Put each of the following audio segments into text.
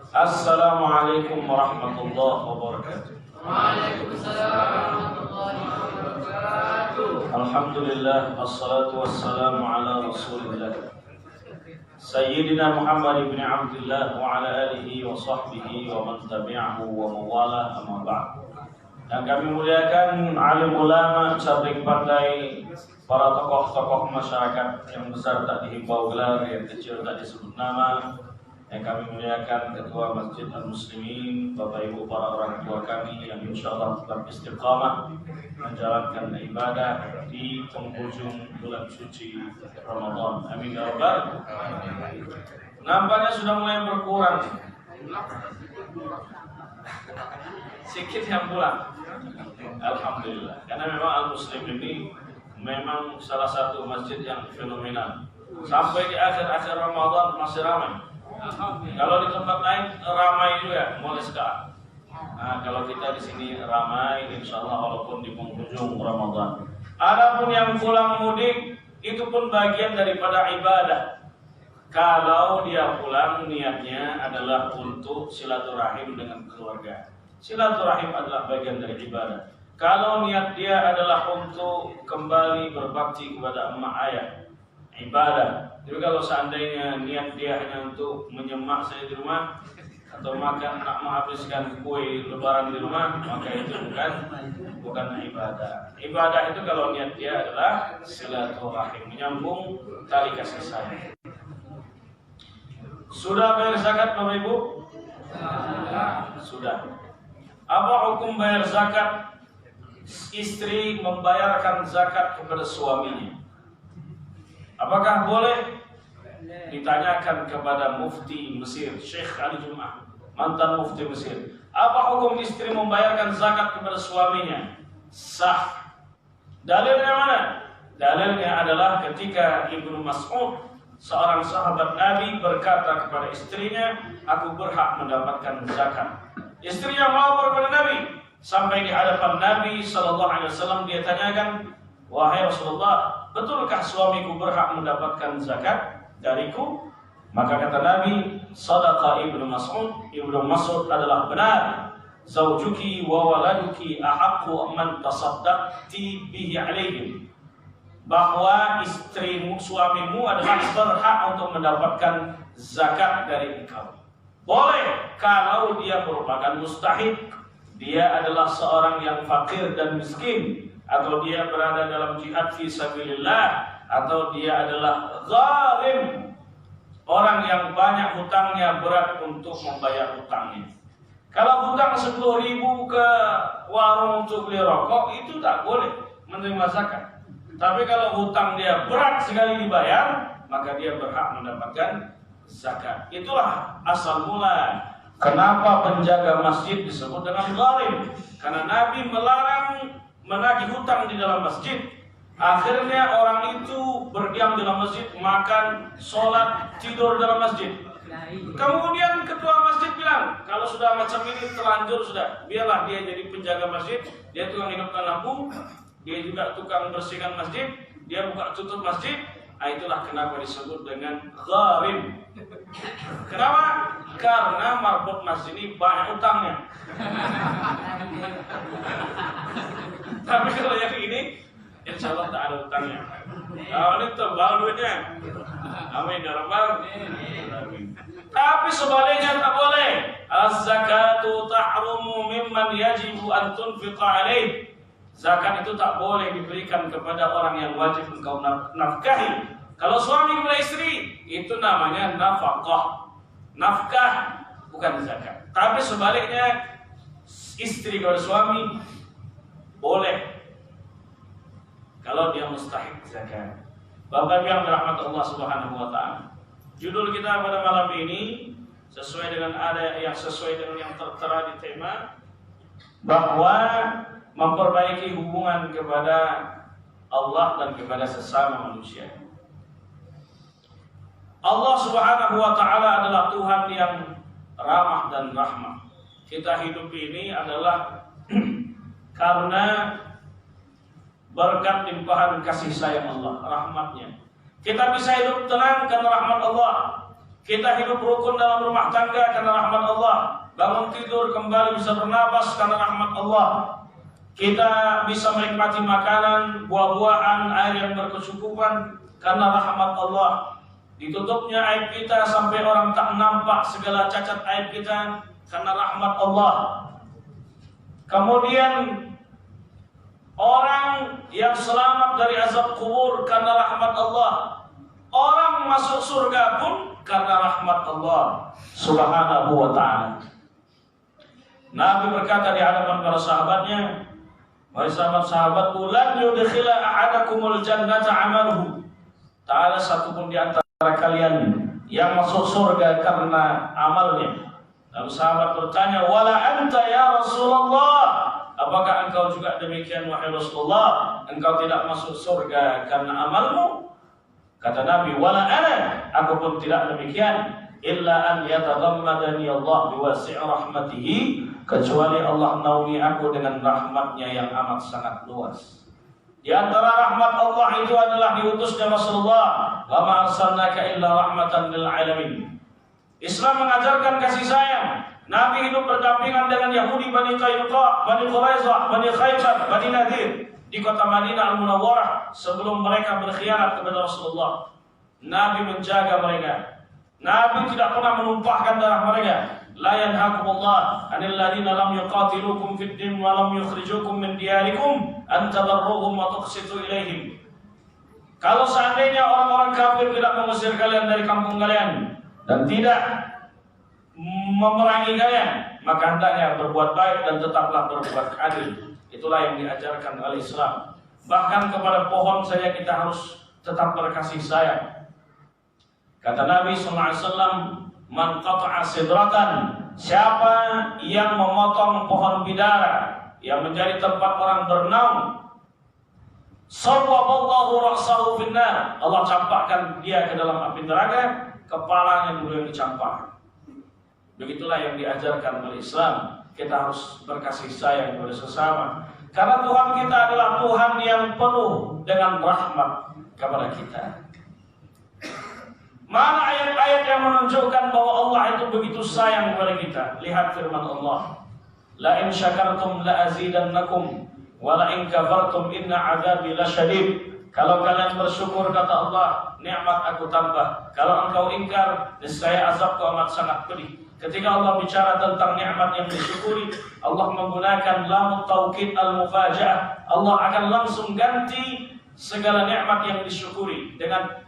Assalamualaikum warahmatullahi wabarakatuh. Waalaikumsalam warahmatullahi wabarakatuh. Alhamdulillah, wassalatu wassalamu ala rasulillah Sayyidina Muhammad ibn Abdullah wa ala alihi wa sahbihi wa man tabi'ahu wa mawalah amma ba'd. Yang kami muliakan alim ulama, cabang pandai, para tokoh-tokoh masyarakat yang besar tak dihimbau gelar, yang kecil tak disebut nama. Yang kami muliakan Ketua Masjid Al-Muslimin, Bapak Ibu para orang tua kami yang insyaallah tetap istiqamah menjalankan ibadah di penghujung bulan suci Ramadan. Amin ya rabbal alamin. Nampaknya sudah mulai berkurang. Sikit yang pulang. Alhamdulillah. Karena memang Al-Muslim ini memang salah satu masjid yang fenomenal. Sampai di akhir-akhir Ramadan masih ramai. Kalau di tempat lain ramai juga mulai sekarang. Nah, kalau kita di sini ramai, insya Allah walaupun di penghujung Ramadan. Adapun yang pulang mudik itu pun bagian daripada ibadah. Kalau dia pulang niatnya adalah untuk silaturahim dengan keluarga. Silaturahim adalah bagian dari ibadah. Kalau niat dia adalah untuk kembali berbakti kepada emak ayah, ibadah. Jadi kalau seandainya niat dia hanya untuk menyemak saya di rumah atau makan nak menghabiskan kue lebaran di rumah, maka itu bukan ibadah. Ibadah itu kalau niat dia adalah silaturahim, menyambung tali kasih sayang. Sudah bayar zakat Bapak Ibu? Sudah. Apa hukum bayar zakat? Istri membayarkan zakat kepada suaminya. Apakah boleh? Ditanyakan kepada Mufti Mesir, Syekh Ali Jum'ah, mantan Mufti Mesir. Apa hukum istri membayarkan zakat kepada suaminya? Sah. Dalilnya mana? Dalilnya adalah ketika Ibnu Mas'ud, seorang sahabat Nabi, berkata kepada istrinya, aku berhak mendapatkan zakat. Istrinya melapor kepada Nabi. Sampai di hadapan Nabi SAW dia tanyakan, wahai Rasulullah, betulkah suamiku berhak mendapatkan zakat dariku? Maka kata Nabi, sadaqa Ibnu Mas'ud. Ibnu Mas'ud adalah benar. Zawjuki wa waladuki ahaqqu man tasaddaqti bihi alaihim. Bahwa istrimu, suamimu adalah berhak untuk mendapatkan zakat dari engkau. Boleh kalau dia merupakan mustahik. Dia adalah seorang yang fakir dan miskin, atau dia berada dalam jihad fi sabilillah, atau dia adalah gharim, orang yang banyak hutangnya, berat untuk membayar hutangnya. Kalau hutang 10.000 ke warung untuk beli rokok, itu tak boleh menerima zakat. Tapi kalau hutang dia berat sekali dibayar, maka dia berhak mendapatkan zakat. Itulah asal mula kenapa penjaga masjid disebut dengan gharim. Karena Nabi melarang menagih hutang di dalam masjid. Akhirnya orang itu berdiam di dalam masjid, makan, sholat, tidur dalam masjid. Kemudian ketua masjid bilang, kalau sudah macam ini terlanjur sudah, biarlah dia jadi penjaga masjid. Dia tukang hidupkan lampu, dia juga tukang bersihkan masjid, dia buka tutup masjid. Nah, itulah kenapa disebut dengan gharim. Kenapa? Karena marbot masjid ini banyak utangnya. Tapi kalau yang ini, insya Allah tak ada utangnya. Ini tebal duitnya. Amin ya rabbal alamin. Tapi sebaliknya tak boleh. Az-zakatu tahrumu mimman yajibu an tunfiqa alaih. Zakat itu tak boleh diberikan kepada orang yang wajib engkau nafkahi. Kalau suami kepada istri, itu namanya nafkah. Nafkah bukan zakat. Tapi sebaliknya, istri kepada suami boleh kalau dia mustahik zakat. Bapak yang dirahmati Allah Subhanahu wa taala. Judul kita pada malam ini sesuai dengan yang tertera di tema, bahwa memperbaiki hubungan kepada Allah dan kepada sesama manusia. Allah Subhanahu wa taala adalah Tuhan yang ramah dan rahmah. Kita hidup ini adalah karena berkat limpahan kasih sayang Allah, rahmatnya. Kita bisa hidup tenang karena rahmat Allah. Kita hidup rukun dalam rumah tangga karena rahmat Allah. Bangun tidur kembali bisa bernapas karena rahmat Allah. Kita bisa menikmati makanan, buah-buahan, air yang berkecukupan karena rahmat Allah. Ditutupnya aib kita sampai orang tak nampak segala cacat aib kita karena rahmat Allah. Kemudian orang yang selamat dari azab kubur karena rahmat Allah. Orang masuk surga pun karena rahmat Allah Subhanahu wa ta'ala. Nabi berkata di hadapan para sahabatnya, wahai sahabat-sahabatku, lan yudkhila ahadakumul jannata amaluhu. Tak ada satupun di antara kalian yang masuk surga karena amalnya. Lalu sahabat bertanya, wala anta ya Rasulullah? Apakah engkau juga demikian wahai Rasulullah? Engkau tidak masuk surga karena amalmu? Kata Nabi, wala ana, aku pun tidak demikian, illa an yatadhammadani Allah biwasi' rahmatihi, kecuali Allah naungi aku dengan rahmatnya yang amat sangat luas. Di antara rahmat Allah itu adalah diutusnya Rasulullah, wa ma arsalnaka illa rahmatan lil alamin. Islam mengajarkan kasih sayang. Nabi hidup berdampingan dengan Yahudi, Bani Qainuqa, Bani Quraizah, Bani Khaybar, Bani Nadir di kota Madinah Al-Munawwarah sebelum mereka berkhianat kepada Rasulullah. Nabi menjaga mereka. Nabi tidak pernah menumpahkan darah mereka. La yanhakumullah 'anil ladzina lam yuqatilukum fid din wa lam yukhrijukum min diyarikum an tabarruhum wa tuqsitu ilaihim. Kalau seandainya orang-orang kafir tidak mengusir kalian dari kampung kalian dan tidak memerangi kalian, maka hendaknya berbuat baik dan tetaplah berbuat adil. Itulah yang diajarkan oleh Islam. Bahkan kepada pohon saja kita harus tetap berkasih sayang. Kata Nabi SAW, man qata'a sidratan, siapa yang memotong pohon bidara yang menjadi tempat orang bernaung, sawwaballahu ra'sahu finnar, Allah campakkan dia ke dalam api neraka, kepalanya dulu yang dicampakkan. Begitulah yang diajarkan oleh Islam. Kita harus berkasih sayang kepada sesama, karena Tuhan kita adalah Tuhan yang penuh dengan rahmat kepada kita. Mana ayat-ayat yang menunjukkan bahwa Allah itu begitu sayang kepada kita? Lihat firman Allah, la in syakartum la azidannakum wa la in kafartum inna azabi lasyadid. Kalau kalian bersyukur, kata Allah, nikmat aku tambah. Kalau engkau ingkar, niscaya azabku amat sangat pedih. Ketika Allah bicara tentang nikmat yang disyukuri, Allah menggunakan lam taukid al-mufaja'ah. Allah akan langsung ganti segala nikmat yang disyukuri dengan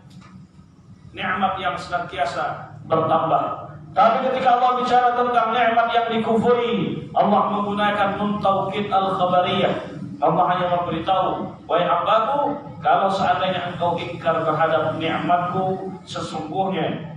nikmat yang senantiasa bertambah. Tapi ketika Allah bicara tentang nikmat yang dikufuri, Allah menggunakan nun taukid al-khabariyah. Allah hanya memberitahu, wahai hambaku, kalau seandainya engkau ingkar terhadap nikmatku, sesungguhnya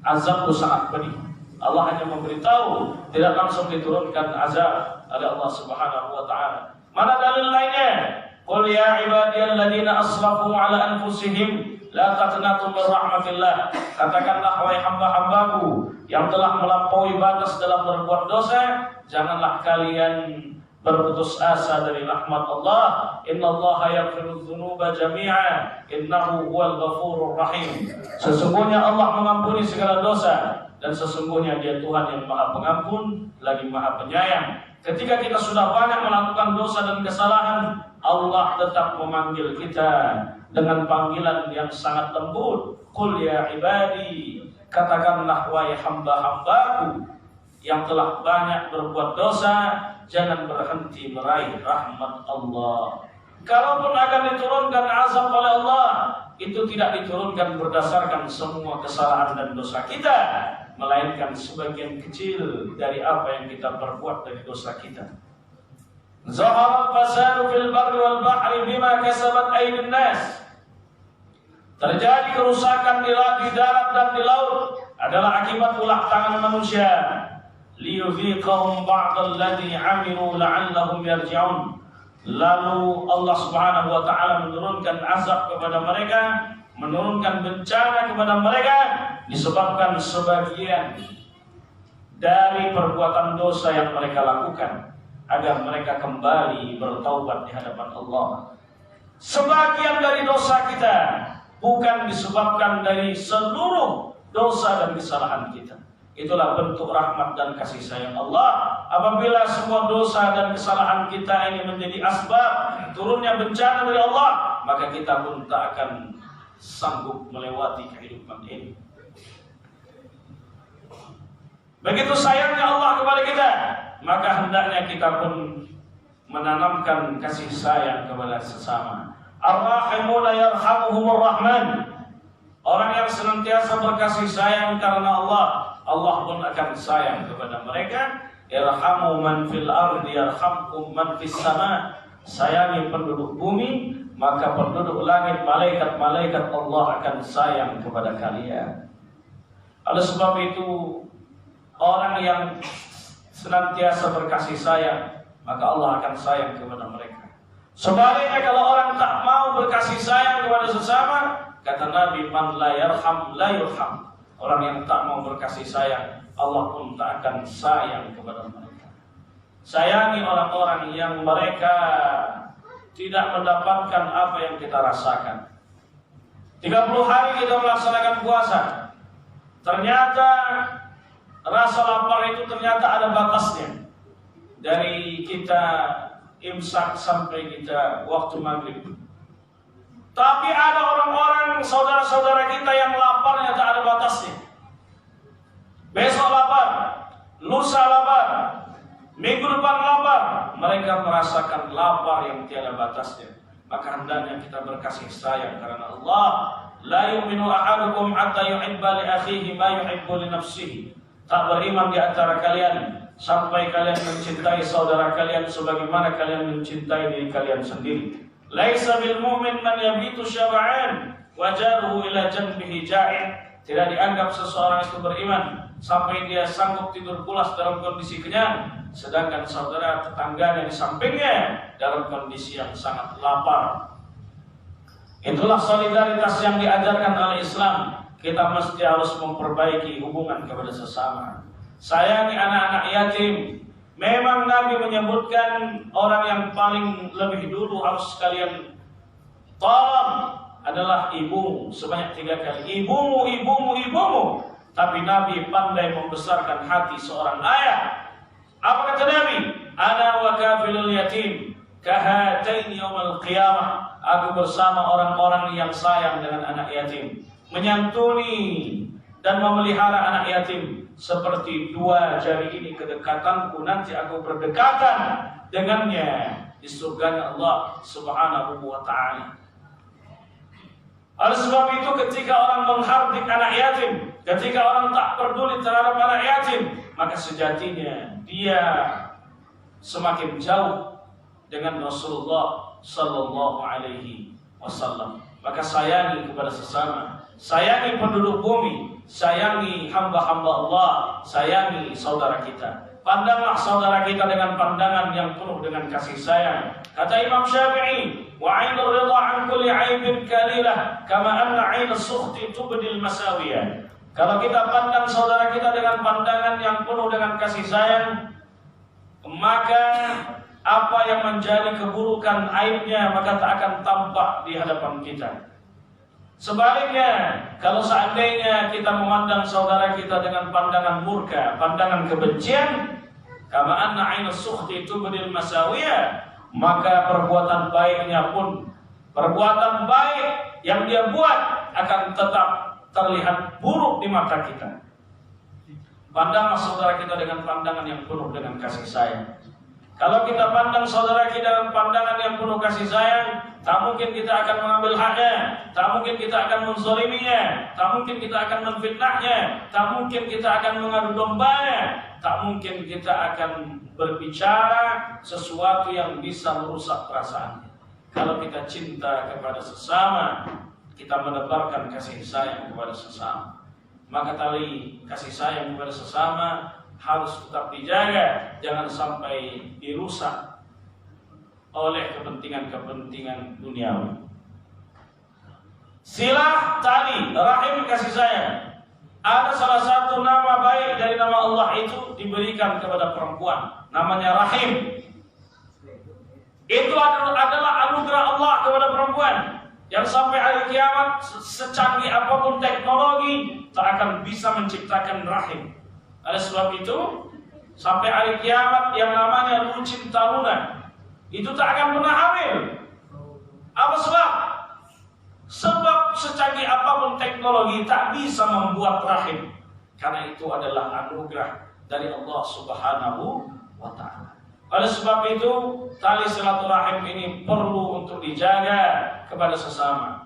azabku sangat pedih. Allah hanya memberitahu, tidak langsung diturunkan azab oleh Allah Subhanahu wa ta'ala. Mana dalil lainnya? Qul ya ibadiyalladzina asrafu ala anfusihim la taqnatu min rahmatillah. Katakanlah wahai hamba-hambaku yang telah melampaui batas dalam berbuat dosa, janganlah kalian berputus asa dari rahmat Allah. Innallaha yaghfiru dzunuba jami'a innahu huwal ghafurur rahim. Sesungguhnya Allah mengampuni segala dosa dan sesungguhnya Dia Tuhan yang Maha Pengampun lagi Maha Penyayang. Ketika kita sudah banyak melakukan dosa dan kesalahan, Allah tetap memanggil kita dengan panggilan yang sangat lembut. Qul ya ibadi, katakanlah wahai hamba-hambaku yang telah banyak berbuat dosa, jangan berhenti meraih rahmat Allah. Kalaupun akan diturunkan azab oleh Allah, itu tidak diturunkan berdasarkan semua kesalahan dan dosa kita, melainkan sebagian kecil dari apa yang kita perbuat dari dosa kita. Zahara al-fasadu fil barri wal bahri bima kasabat aydin nas. Terjadi kerusakan di darat dan di laut adalah akibat ulah tangan manusia. Liyudhiqahum ba'dal ladzi 'amilu la'allahum yarji'un. Lalu Allah Subhanahu wa ta'ala menurunkan azab kepada mereka, menurunkan bencana kepada mereka disebabkan sebagian dari perbuatan dosa yang mereka lakukan, agar mereka kembali bertaubat di hadapan Allah. Sebagian dari dosa kita bukan disebabkan dari seluruh dosa dan kesalahan kita. Itulah bentuk rahmat dan kasih sayang Allah. Apabila semua dosa dan kesalahan kita ini menjadi asbab turunnya bencana dari Allah, maka kita pun tak akan sanggup melewati kehidupan ini. Begitu sayangnya Allah kepada kita, maka hendaknya kita pun menanamkan kasih sayang kepada sesama. Ar-Rahimuna yarhamuhumur Rahman. Orang yang senantiasa berkasih sayang karena Allah, Allah pun akan sayang kepada mereka. Irhamu man fil ardi yarhamkum man fis sama. Sayangi penduduk bumi, maka penduduk langit, malaikat-malaikat Allah akan sayang kepada kalian. Oleh sebab itu, orang yang senantiasa berkasih sayang, maka Allah akan sayang kepada mereka. Sebaliknya, kalau orang tak mau berkasih sayang kepada sesama, kata Nabi, man la yarham la yurham. Orang yang tak mau berkasih sayang, Allah pun tak akan sayang kepada mereka. Sayangi orang-orang yang mereka tidak mendapatkan apa yang kita rasakan. 30 hari kita melaksanakan puasa. Ternyata rasa lapar itu ternyata ada batasnya. Dari kita imsak sampai kita waktu maghrib. Tapi ada orang-orang saudara-saudara kita yang laparnya tak ada batasnya. Besok lapar, lusa lapar, minggu depan lapar. Mereka merasakan lapar yang tiada batasnya. Maka hendaknya kita berkasih sayang karena Allah. La yu'minu ahadukum hatta yuhibba li akhihi ma yuhibbu li nafsihi. Tak beriman di antara kalian sampai kalian mencintai saudara kalian sebagaimana kalian mencintai diri kalian sendiri. Laisa bil mu'min man yabitu syab'an wa jaruhu ila janbihi ja'in. Tidak dianggap seseorang itu beriman sampai dia sanggup tidur pulas dalam kondisi kenyang, sedangkan saudara tetangganya di sampingnya dalam kondisi yang sangat lapar. Itulah solidaritas yang diajarkan oleh Islam. Kita mesti harus memperbaiki hubungan kepada sesama. Sayangi anak-anak yatim. Memang Nabi menyebutkan orang yang paling lebih dulu harus kalian tolong adalah ibumu sebanyak 3 kali. Ibumu, ibumu, ibumu. Tapi Nabi pandai membesarkan hati seorang ayah. Apa kata Nabi? Ana wa kafilul yatim kahatain yaumil qiyamah. Aku bersama orang-orang yang sayang dengan anak yatim, menyantuni dan memelihara anak yatim seperti 2 jari ini kedekatanku, nanti aku berdekatan dengannya di surganya Allah Subhanahu wa ta'ala. Oleh sebab itu, ketika orang menghardik anak yatim, ketika orang tak peduli terhadap anak yatim, maka sejatinya dia semakin jauh dengan Rasulullah Sallallahu Alaihi Wasallam. Maka sayangi kepada sesama, sayangi penduduk bumi, sayangi hamba-hamba Allah, sayangi saudara kita. Pandanglah saudara kita dengan pandangan yang penuh dengan kasih sayang. Kata Imam Syafi'i, wa 'ainur ridha 'an kulli 'aibin kalilah, kama anna 'ainus sukhti tubdil masawiyah. Kalau kita pandang saudara kita dengan pandangan yang penuh dengan kasih sayang, maka apa yang menjadi keburukan aibnya maka tak akan tampak di hadapan kita. Sebaliknya, kalau seandainya kita memandang saudara kita dengan pandangan murka, pandangan kebencian, kama anna 'ainus sukhti tubdil masawiyah, maka perbuatan baiknya pun, perbuatan baik yang dia buat akan tetap terlihat buruk di mata kita. Pandanglah saudara kita dengan pandangan yang penuh dengan kasih sayang. Kalau kita pandang saudara kita dengan pandangan yang penuh kasih sayang, tak mungkin kita akan mengambil haknya, tak mungkin kita akan menzaliminya, tak mungkin kita akan memfitnahnya, tak mungkin kita akan mengadu dombanya, tak mungkin kita akan berbicara sesuatu yang bisa merusak perasaannya. Kalau kita cinta kepada sesama, kita menebarkan kasih sayang kepada sesama, maka tali kasih sayang kepada sesama harus tetap dijaga, jangan sampai dirusak oleh kepentingan-kepentingan duniawi. Silah tali rahim kasih sayang. Ada salah satu nama baik dari nama Allah itu diberikan kepada perempuan, namanya rahim. Itu adalah anugerah Allah kepada perempuan. yang sampai hari kiamat secanggih apapun teknologi tak akan bisa menciptakan rahim. Oleh sebab itu sampai hari kiamat yang namanya lucinta luna itu tak akan pernah hamil. Apa sebab? Sebab secanggih apapun teknologi tak bisa membuat rahim. Karena itu adalah anugerah dari Allah Subhanahu wa ta'ala. Oleh sebab itu tali silaturahim ini perlu untuk dijaga kepada sesama.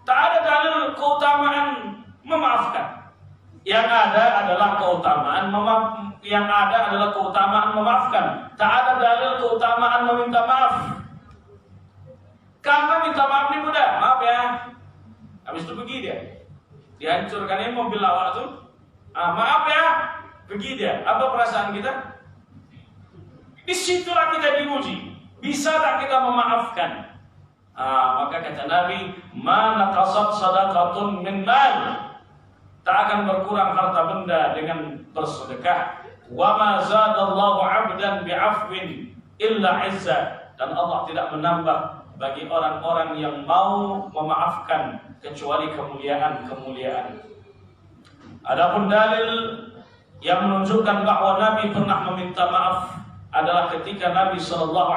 Tak ada dalil keutamaan memaafkan. Yang ada adalah keutamaan memaafkan. Tak ada dalil keutamaan meminta maaf. Karena minta maaf ini mudah, maaf ya. Habis itu pergi dia. Dihancurkan ini mobil awak tuh. Maaf ya, pergi dia. Apa perasaan kita? Disitulah kita diuji. Bisa tak kita memaafkan? Maka kata Nabi, "Ma naqasat sadaqatun min mal." Tak akan berkurang harta benda dengan bersedekah. "Wa ma zadallahu 'abdan bi'afwin illa 'izza." Dan Allah tidak menambah bagi orang-orang yang mau memaafkan kecuali kemuliaan-kemuliaan. Adapun dalil yang menunjukkan bahwa Nabi pernah meminta maaf adalah ketika Nabi SAW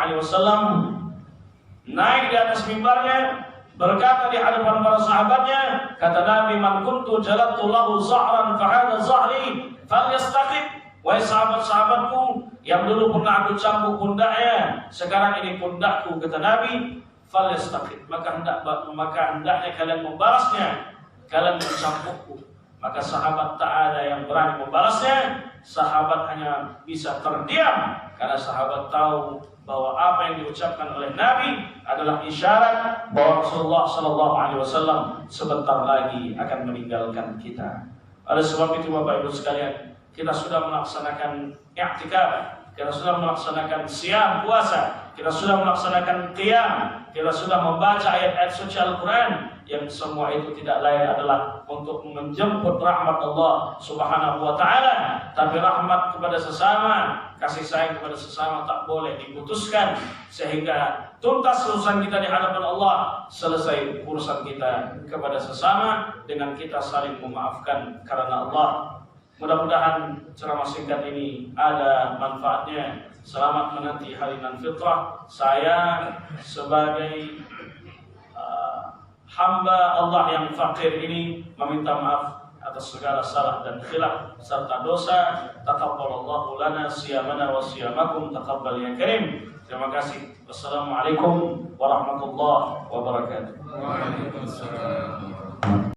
naik di atas mimbarnya berkata di hadapan para sahabatnya, kata Nabi, "Man kuntu jalattu lahu zahran fa hadha zahri falyastaqim." Wahai sahabat-sahabatku yang dulu pernah aku cambuk pundaknya, sekarang ini pundakku, kata Nabi, falyastaqim, maka hendaknya kalian membalasnya, kalian mencambukku. Maka sahabat tak ada yang berani membalasnya. Sahabat hanya bisa terdiam karena sahabat tahu bahwa apa yang diucapkan oleh Nabi adalah isyarat bahwa Rasulullah SAW sebentar lagi akan meninggalkan kita. Oleh sebab itu Bapak Ibu sekalian, kita sudah melaksanakan i'tikaf, kita sudah melaksanakan siam puasa, kita sudah melaksanakan qiyam, kita sudah membaca ayat-ayat suci Al-Quran, yang semua itu tidak lain adalah untuk menjemput rahmat Allah Subhanahu wa ta'ala. Tapi rahmat kepada sesama, kasih sayang kepada sesama tak boleh diputuskan, sehingga tuntas urusan kita di hadapan Allah, selesai urusan kita kepada sesama dengan kita saling memaafkan karena Allah. Mudah-mudahan ceramah singkat ini ada manfaatnya. Selamat menanti hari nan fitrah. Saya sebagai hamba Allah yang fakir ini meminta maaf atas segala salah dan khilaf serta dosa. Taqabbalallahu lana siyamana wa siyamakum taqabbal ya karim. Terima kasih. Wassalamualaikum warahmatullahi wabarakatuh. Waalaikumsalam.